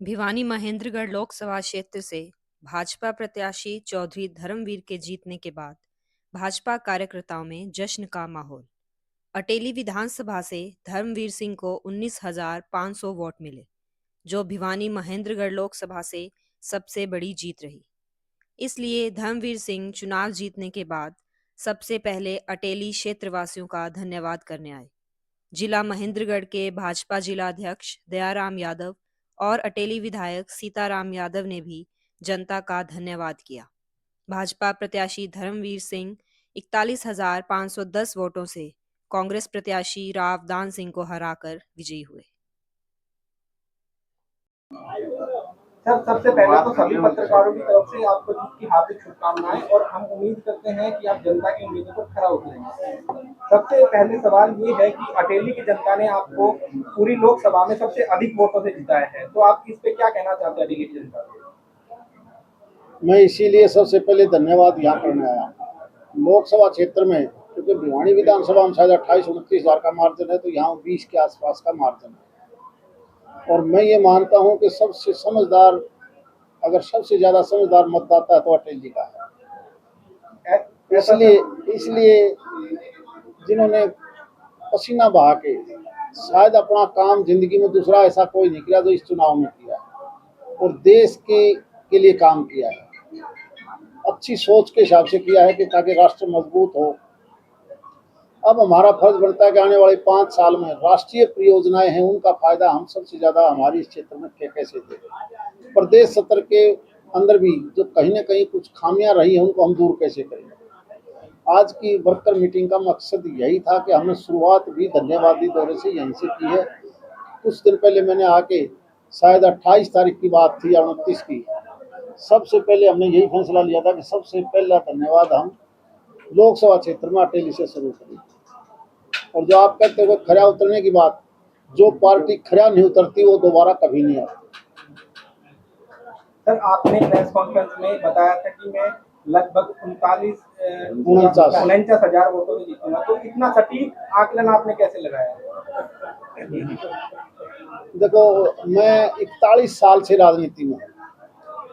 भिवानी महेंद्रगढ़ लोकसभा क्षेत्र से भाजपा प्रत्याशी चौधरी धर्मवीर के जीतने के बाद भाजपा कार्यकर्ताओं में जश्न का माहौल। अटेली विधानसभा से धर्मवीर सिंह को 19,500 वोट मिले, जो भिवानी महेंद्रगढ़ लोकसभा से सबसे बड़ी जीत रही। इसलिए धर्मवीर सिंह चुनाव जीतने के बाद सबसे पहले अटेली क्षेत्रवासियों का धन्यवाद करने आए। जिला महेंद्रगढ़ के भाजपा जिला अध्यक्ष दयाराम यादव और अटेली विधायक सीताराम यादव ने भी जनता का धन्यवाद किया। भाजपा प्रत्याशी धर्मवीर सिंह 41,510 वोटों से कांग्रेस प्रत्याशी राव दान सिंह को हराकर विजयी हुए। सर, सबसे पहले तो सभी पत्रकारों की तरफ से आपको जीत की हार्दिक शुभकामनाएं और हम उम्मीद करते हैं कि आप जनता की उम्मीदों पर खरा उतरेंगे। सबसे पहले सवाल ये है कि अटेली की जनता ने आपको पूरी लोकसभा में सबसे अधिक वोटों से जिताया है, तो आप इस पे क्या कहना चाहते हैं अटेली की जनता को? मैं इसीलिए सबसे पहले धन्यवाद यहाँ करने आया। लोकसभा क्षेत्र में क्योंकि भिवानी विधानसभा में शायद 28-29 हज़ार का मार्जिन है, तो यहाँ 20 के आसपास का मार्जिन है। और मैं ये मानता हूँ कि सबसे समझदार, अगर सबसे ज्यादा समझदार मतदाता है तो अटेली का है। इसलिए जिन्होंने पसीना बहा के शायद अपना काम जिंदगी में दूसरा ऐसा कोई नहीं किया जो इस चुनाव में किया, और देश के लिए काम किया है, अच्छी सोच के हिसाब से किया है कि ताकि राष्ट्र मजबूत हो। अब हमारा फर्ज बनता है कि आने वाले 5 साल में राष्ट्रीय परियोजनाएं हैं, उनका फायदा हम सबसे ज्यादा हमारे इस क्षेत्र में कैसे दें। प्रदेश सत्र के अंदर भी जो कहीं ना कहीं कुछ खामियां रही हैं, उनको हम दूर कैसे करेंगे। आज की वर्कर मीटिंग का मकसद यही था कि हमने शुरुआत भी धन्यवादी दौरे से यहीं से की है। कुछ दिन पहले मैंने आके, शायद 28 तारीख की बात थी या 29 की, सबसे पहले हमने यही फैसला लिया था कि सबसे पहला धन्यवाद हम लोकसभा क्षेत्र में अटेली से शुरू करें। और जो आप कहते हो खरा उतरने की बात, जो पार्टी खरा नहीं उतरती वो दोबारा कभी नहीं आती। सर, आपने प्रेस कॉन्फ्रेंस में बताया था कि मैं लगभग 49,000 वोटों में जीतूंगा, तो इतना सटीक आकलन आपने कैसे लगाया? देखो, मैं 41 साल से राजनीति में,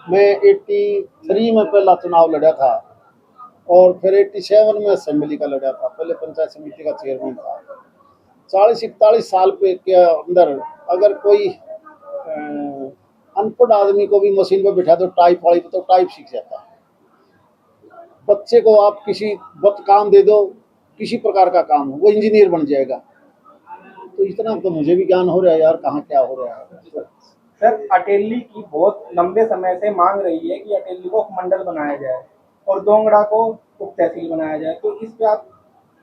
मैं 83 में पहला चुनाव लड़ा था और फिर 87 में असेंबली का लड़ा था, पहले पंचायत समिति का चेयरमैन था। 40-41 साल के अंदर अगर कोई अनपढ़ आदमी को भी मशीन पर बिठा दो टाइप वाली तो टाइप सीख जाता है। बच्चे को आप किसी काम दे दो, किसी प्रकार का काम हो, वो इंजीनियर बन जाएगा। तो इतना तो मुझे भी ज्ञान हो रहा है यार, कहाँ क्या हो रहा है। सर, अटेली की बहुत लंबे समय से मांग रही है कि अटेली को उपमंडल बनाया जाए और दोंगड़ा को उप तहसील बनाया जाए, तो इस पे आप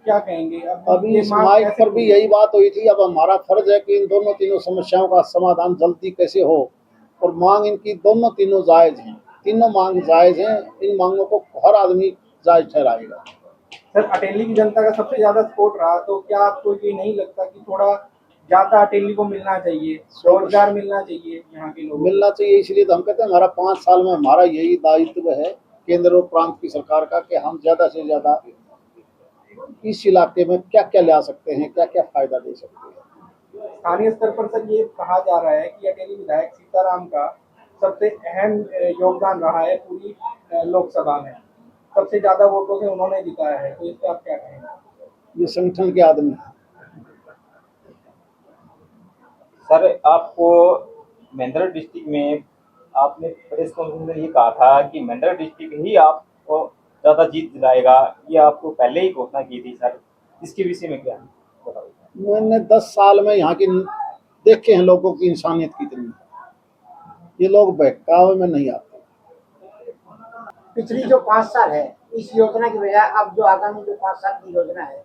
क्या कहेंगे? अभी इस माइक पर भी यही बात हुई थी। अब हमारा फर्ज है कि इन दोनों तीनों समस्याओं का समाधान जल्दी कैसे हो, और मांग इनकी दोनों तीनों जायज हैं, तीनों मांग जायज हैं। इन मांगों को हर आदमी जायज ठहराएगा। सर, अटेली की जनता का सबसे ज्यादा सपोर्ट रहा, तो क्या आपको ये नहीं लगता कि थोड़ा ज्यादा अटेली को मिलना चाहिए, रोजगार मिलना चाहिए, यहाँ के लोगों मिलना चाहिए? इसलिए तो हम कहते हैं हमारा 5 साल में हमारा यही दायित्व है केंद्र और प्रांत की सरकार का कि हम ज्यादा से ज्यादा इस इलाके में क्या क्या ला सकते हैं, क्या क्या फायदा दे सकते हैं। स्थानीय स्तर पर सर ये कहा जा रहा है कि अटेली विधायक सीताराम का सबसे अहम योगदान रहा है पूरी लोकसभा में, सबसे ज्यादा वोटों से उन्होंने जिताया है, तो इस पर आप क्या कहेंगे? ये संगठन के आदमी है। सर, आपको महेंद्रगढ़ डिस्ट्रिक्ट में आपने प्रेस कॉन्फ्रेंस में ये कहा था कि महेंद्रगढ़ डिस्ट्रिक्ट ही आपको ज्यादा जीत दिलाएगा, ये आपको पहले ही घोषणा की थी सर, इसके विषय में क्या बताओ? मैंने 10 साल में यहाँ की देखे हैं लोगों की इंसानियत कितनी। ये लोग बहकावे में नहीं आते। पिछली जो 5 साल है इस योजना की बजाय अब जो आगामी जो 5 साल की योजना है,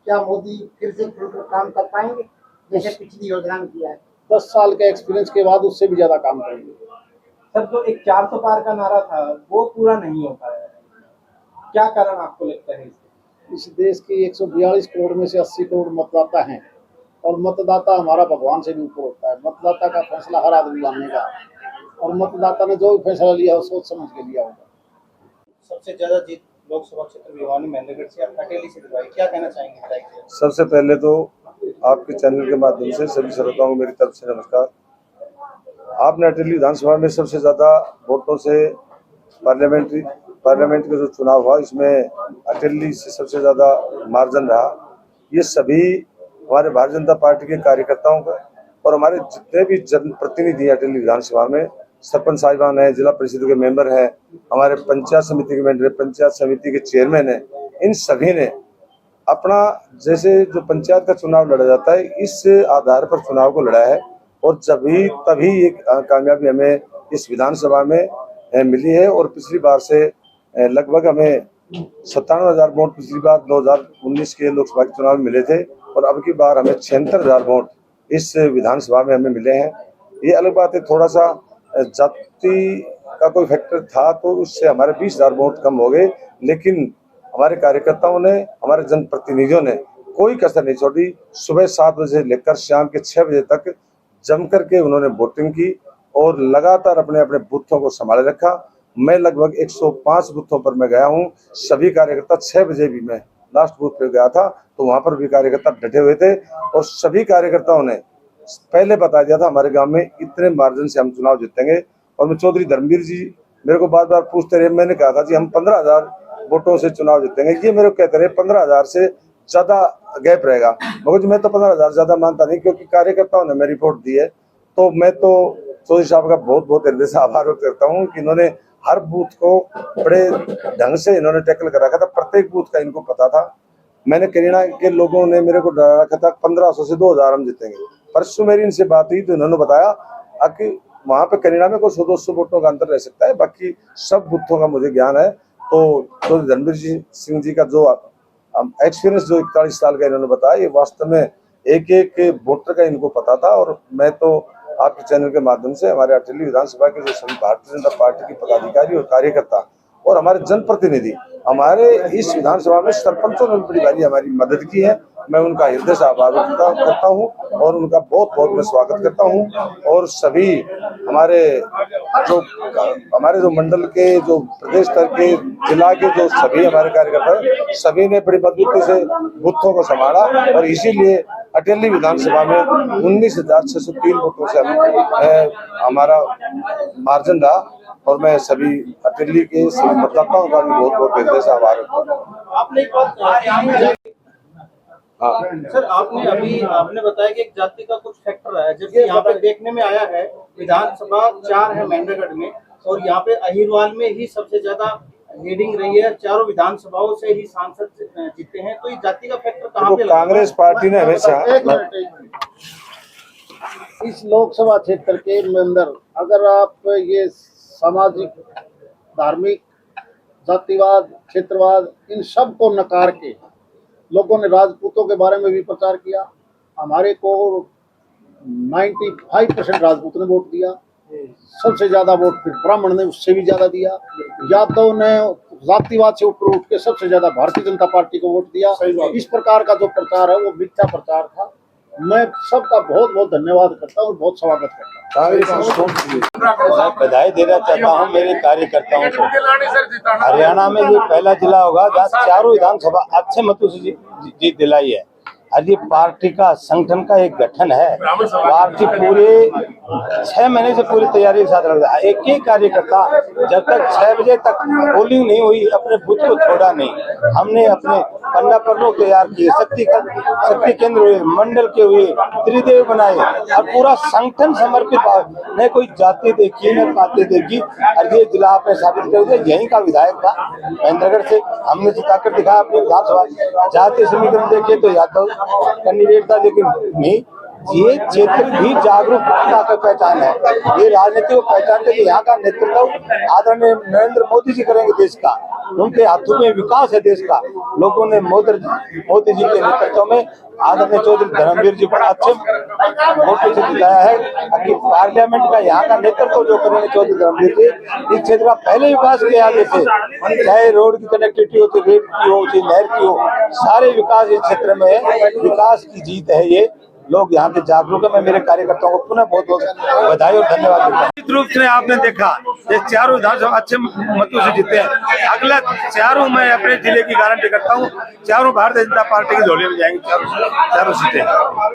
क्या मोदी फिर से खुलकर काम कर पाएंगे जैसे पिछली योजना में किया है? 10 साल के एक्सपीरियंस के बाद उससे भी ज्यादा काम करेंगे। सर, जो एक 400 पार का नारा था वो पूरा नहीं हो पाया, क्या कारण आपको लगता है? इस देश की 142 करोड़ में से 80 करोड़ मतदाता हैं, और मतदाता हमारा भगवान से भी ऊपर होता है। मतदाता का फैसला हर आदमी मानेगा, और मतदाता ने जो भी फैसला लिया वो सोच समझ के लिया होगा। सबसे ज्यादा जीत लोकसभा क्षेत्र भिवानी महेंद्रगढ़ से अटेली से दिलवाई, क्या कहना चाहेंगे? सबसे पहले तो आपके चैनल के माध्यम से सभी श्रोताओं को मेरी तरफ से नमस्कार। आपने अटेली विधानसभा में सबसे ज्यादा वोटों से पार्लियामेंट का जो चुनाव हुआ इसमें अटेली से सबसे ज्यादा मार्जिन रहा। ये सभी हमारे भारतीय जनता पार्टी के कार्यकर्ताओं का और हमारे जितने भी जनप्रतिनिधि अटेली विधानसभा में सरपंच साहिबान है, जिला परिषद के मेंबर है, हमारे पंचायत समिति के मेंबर, पंचायत समिति के चेयरमैन है, इन सभी ने अपना जैसे जो पंचायत का चुनाव लड़ा जाता है इस आधार पर चुनाव को लड़ा है और तभी एक कामयाबी हमें इस विधानसभा में मिली है। और पिछली बार से लगभग हमें 97,000 वोट पिछली बार 2019 के लोकसभा के चुनाव में मिले थे और अब की बार हमें 76,000 वोट इस विधानसभा में हमें मिले हैं। ये अलग बात है, थोड़ा सा जाति का कोई फैक्टर था तो उससे हमारे 20,000 वोट कम हो गए, लेकिन हमारे कार्यकर्ताओं ने, हमारे जनप्रतिनिधियों ने कोई कसर नहीं छोड़ी। सुबह 7 बजे से लेकर शाम के 6 बजे तक जम करके उन्होंने वोटिंग की और लगातार अपने अपने बूथों को संभाले रखा। मैं लगभग 105 बूथों पर मैं गया हूँ। सभी कार्यकर्ता 6 बजे भी मैं लास्ट बूथ पे गया था तो वहां पर भी कार्यकर्ता डटे हुए थे और सभी कार्यकर्ताओं ने पहले बता दिया था हमारे गांव में इतने मार्जिन से हम चुनाव जीतेंगे। और मैं चौधरी धर्मवीर जी मेरे को बार बार पूछते रहे, मैंने कहा था जी हम 15,000 वोटों से चुनाव जीतेंगे। ये मेरे को कहते रहे 15,000 से ज्यादा गैप रहेगा, मगर मैं तो 15,000 ज्यादा मानता नहीं, क्योंकि कार्यकर्ताओं ने मेरी रिपोर्ट दी है। तो मैं तो चौधरी साहब का बहुत बहुत हृदय से आभार व्यक्त करता हूँ कि इन्होंने हर बूथ को बड़े ढंग से इन्होंने टैकल कर रखा था, प्रत्येक बूथ का इनको पता था। मैंने करीना के लोगों ने मेरे को डरा रखा था 1500 से 2,000 हम जीतेंगे। परसों मेरी इनसे बात हुई तो इन्होंने बताया कि वहां पे करीना में कोई 100-200 वोटों का अंतर रह सकता है, बाकी सब बूथों का मुझे ज्ञान है। तो चौधरी धर्मवीर सिंह जी का जो एक्सपीरियंस जो 41 साल का इन्होंने बताया, ये वास्तव में एक एक वोटर का इनको पता था। और मैं तो आपके चैनल के माध्यम से हमारे अटेली विधानसभा के जो सभी भारतीय जनता पार्टी के पदाधिकारी और कार्यकर्ता और हमारे जनप्रतिनिधि, हमारे इस विधानसभा में सरपंचों ने बड़ी भारी हमारी मदद की है, मैं उनका हृदय से आभार व्यक्त करता हूँ और उनका बहुत बहुत मैं स्वागत करता हूँ। और सभी हमारे जो मंडल के, जो प्रदेश स्तर के, जिला के जो सभी हमारे कार्यकर्ता सभी ने बड़ी मजबूती से बूथों को संभाला और इसीलिए अटेली विधानसभा में 19,603 वोटों से हमारा मार्जिन रहा। और मैं सभी अटेली के सभी मतदाताओं का भी बहुत बहुत हृदय से आभार व्यक्त करता हूँ। आपने एक बात सर, आपने बताया कि एक जाति का कुछ फैक्टर है, जबकि यहाँ पे देखने में आया है विधानसभा 4 है महेंद्रगढ़ में और यहाँ पे अहिरवाल में ही सबसे ज्यादा लीडिंग रही है, चारों विधानसभाओं से ही सांसद जीते हैं। तो ये जाति का फैक्टर कहाँ पे? कांग्रेस पार्टी ने हमेशा इस लोकसभा क्षेत्र के अंदर अगर आप ये सामाजिक, धार्मिक, जातिवाद, क्षेत्रवाद, इन सब को नकार के लोगों ने राजपूतों के बारे में भी प्रचार किया। हमारे को 95% राजपूत ने वोट दिया, सबसे ज्यादा वोट फिर ब्राह्मण ने उससे भी ज्यादा दिया, यादव ने जातिवाद से ऊपर उठ के सबसे ज्यादा भारतीय जनता पार्टी को वोट दिया। इस प्रकार का जो प्रचार है वो मिथ्या प्रचार था। मैं सबका बहुत बहुत धन्यवाद करता हूँ और बहुत स्वागत करता हूँ। बधाई देना चाहता हूँ मेरे कार्यकर्ताओं को। हरियाणा में ये पहला जिला होगा जहाँ चारों विधानसभा अच्छे मतों से जीत दिलाई है। और ये पार्टी का संगठन का एक गठन है। पार्टी पूरे 6 महीने से पूरी तैयारी के साथ लड़ रहा है। एक एक कार्यकर्ता जब तक 6 बजे तक पोलिंग नहीं हुई अपने बूथ को छोड़ा नहीं। हमने अपने पन्ना पर लोग तैयार किए, शक्ति केंद्र हुए, मंडल के हुए, त्रिदेव बनाए और पूरा संगठन समर्पित। न कोई जाति देखी न पाते देखी। और ये जिला आपने साबित कर दिया, यहीं का विधायक था महेंद्रगढ़ से, हमने जिताकर दिखाया अपनी विधानसभा। जातीय समीकरण देखिए तो यादव कैंडिडेट था, लेकिन नहीं, ये क्षेत्र भी जागरूकता का पहचान है। ये राजनीति को पहचानते कि यहाँ का नेतृत्व आदरणीय नरेंद्र मोदी जी करेंगे देश का। उनके हाथों में विकास है देश का। लोगों ने मोदी जी के नेतृत्व में आदरणीय चौधरी धर्मवीर जी को अच्छे वोटों से जिताया है कि पार्लियामेंट का यहाँ का नेतृत्व जो करेंगे चौधरी धर्मवीर जी। इस क्षेत्र का पहले विकास के आगे थे, चाहे रोड की कनेक्टिविटी हो, रेल की हो, चाहे नहर की हो, सारे विकास इस क्षेत्र में है। विकास की जीत है ये। लोग यहाँ के जागरूक है। मैं मेरे कार्यकर्ताओं को पुनः बहुत बहुत बधाई और धन्यवाद देता हूँ। निश्चित रूप से आपने देखा ये चारों विधानसभा अच्छे मतों से जीते हैं। अगला चारों मैं अपने जिले की गारंटी करता हूँ, चारों भारतीय जनता पार्टी की झोली में जाएंगे चारों सीटें।